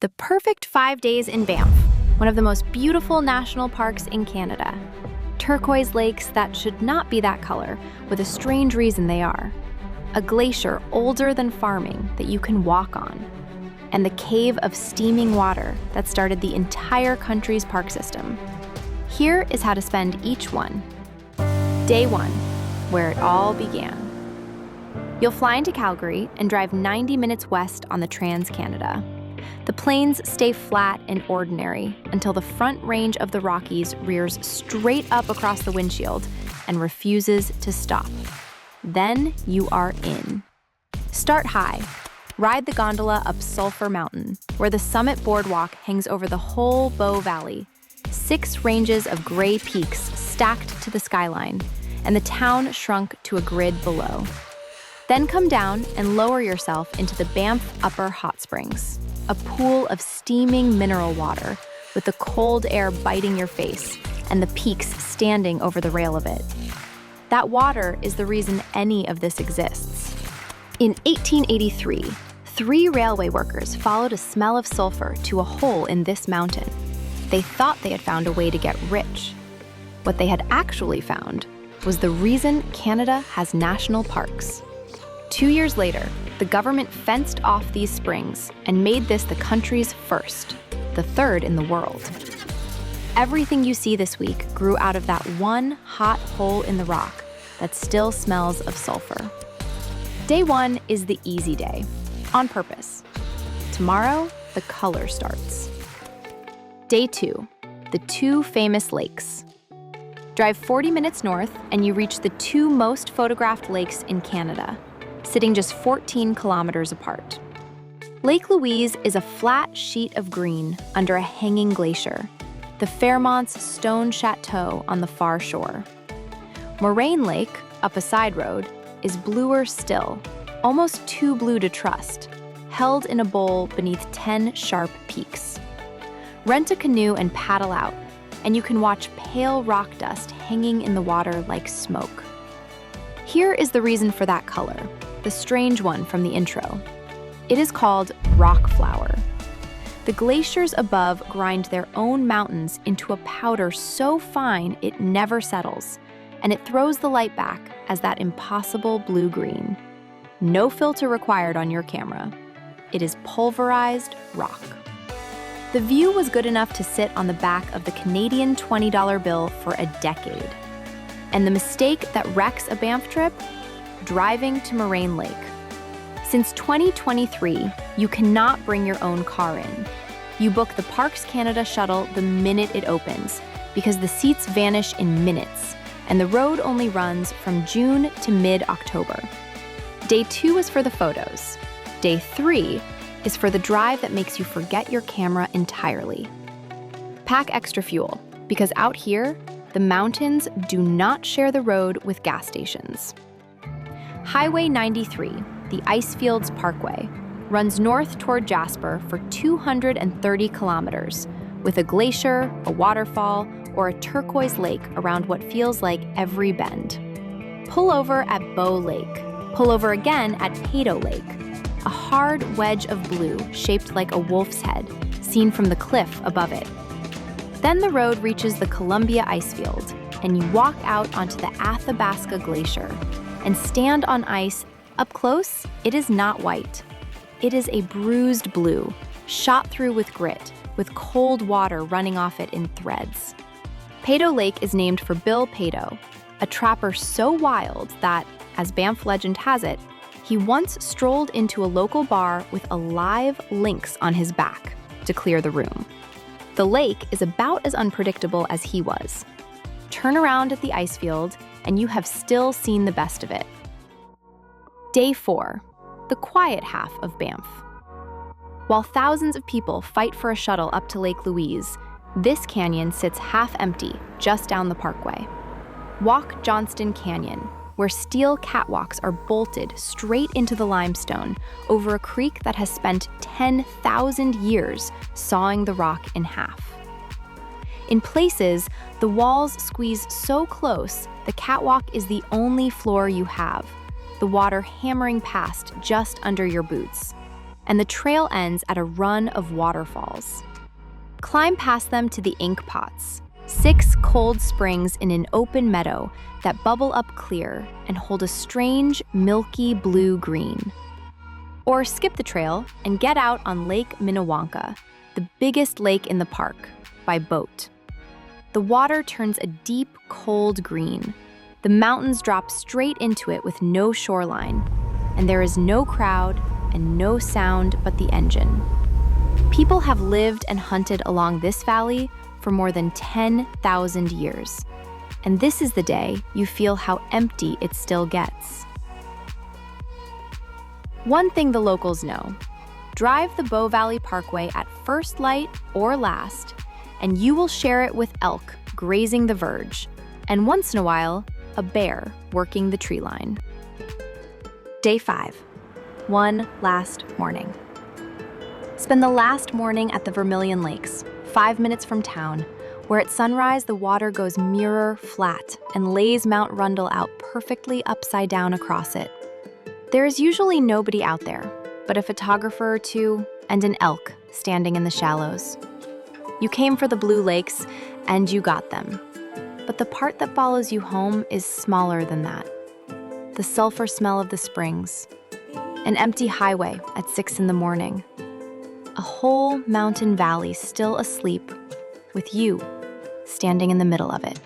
The perfect 5 days in Banff, one of the most beautiful national parks in Canada. Turquoise lakes that should not be that color, with a strange reason they are. A glacier older than farming that you can walk on. And the cave of steaming water that started the entire country's park system. Here is how to spend each one. Day 1, where it all began. You'll fly into Calgary and drive 90 minutes west on the Trans-Canada. The plains stay flat and ordinary until the front range of the Rockies rears straight up across the windshield and refuses to stop. Then you are in. Start high. Ride the gondola up Sulphur Mountain, where the summit boardwalk hangs over the whole Bow Valley. 6 ranges of gray peaks stacked to the skyline, and the town shrunk to a grid below. Then come down and lower yourself into the Banff Upper Hot Springs, a pool of steaming mineral water with the cold air biting your face and the peaks standing over the rail of it. That water is the reason any of this exists. In 1883, 3 railway workers followed a smell of sulfur to a hole in this mountain. They thought they had found a way to get rich. What they had actually found was the reason Canada has national parks. 2 years later, the government fenced off these springs and made this the country's first, the 3rd in the world. Everything you see this week grew out of that one hot hole in the rock that still smells of sulfur. Day 1 is the easy day, on purpose. Tomorrow, the color starts. Day 2, the 2 famous lakes. Drive 40 minutes north and you reach the 2 most photographed lakes in Canada, sitting just 14 kilometers apart. Lake Louise is a flat sheet of green under a hanging glacier, the Fairmont's stone chateau on the far shore. Moraine Lake, up a side road, is bluer still, almost too blue to trust, held in a bowl beneath 10 sharp peaks. Rent a canoe and paddle out, and you can watch pale rock dust hanging in the water like smoke. Here is the reason for that color, the strange one from the intro. It is called rock flour. The glaciers above grind their own mountains into a powder so fine it never settles, and it throws the light back as that impossible blue-green. No filter required on your camera. It is pulverized rock. The view was good enough to sit on the back of the Canadian $20 bill for a decade. And the mistake that wrecks a Banff trip? Driving to Moraine Lake. Since 2023, you cannot bring your own car in. You book the Parks Canada shuttle the minute it opens, because the seats vanish in minutes, and the road only runs from June to mid-October. Day 2 is for the photos. Day 3 is for the drive that makes you forget your camera entirely. Pack extra fuel, because out here, the mountains do not share the road with gas stations. Highway 93, the Icefields Parkway, runs north toward Jasper for 230 kilometers, with a glacier, a waterfall, or a turquoise lake around what feels like every bend. Pull over at Bow Lake. Pull over again at Peyto Lake, a hard wedge of blue shaped like a wolf's head, seen from the cliff above it. Then the road reaches the Columbia Icefield, and you walk out onto the Athabasca Glacier and stand on ice. Up close, it is not white. It is a bruised blue, shot through with grit, with cold water running off it in threads. Peyto Lake is named for Bill Peyto, a trapper so wild that, as Banff legend has it, he once strolled into a local bar with a live lynx on his back to clear the room. The lake is about as unpredictable as he was. Turn around at the icefield, and you have still seen the best of it. Day 4, the quiet half of Banff. While thousands of people fight for a shuttle up to Lake Louise, this canyon sits half empty just down the parkway. Walk Johnston Canyon, where steel catwalks are bolted straight into the limestone over a creek that has spent 10,000 years sawing the rock in half. In places, the walls squeeze so close, the catwalk is the only floor you have, the water hammering past just under your boots. and the trail ends at a run of waterfalls. Climb past them to the ink pots, 6 cold springs in an open meadow that bubble up clear and hold a strange, milky blue-green. Or skip the trail and get out on Lake Minnewanka, the biggest lake in the park, by boat. The water turns a deep, cold green. The mountains drop straight into it with no shoreline, and there is no crowd and no sound but the engine. People have lived and hunted along this valley for more than 10,000 years. And this is the day you feel how empty it still gets. One thing the locals know: drive the Bow Valley Parkway at first light or last, and you will share it with elk grazing the verge, and once in a while, a bear working the tree line. Day 5. One last morning. Spend the last morning at the Vermilion Lakes, 5 minutes from town, where at sunrise the water goes mirror flat and lays Mount Rundle out perfectly upside down across it. There is usually nobody out there, but a photographer or two and an elk standing in the shallows. You came for the Blue Lakes, and you got them. But the part that follows you home is smaller than that. The sulfur smell of the springs, an empty highway at 6 in the morning, a whole mountain valley still asleep, with you standing in the middle of it.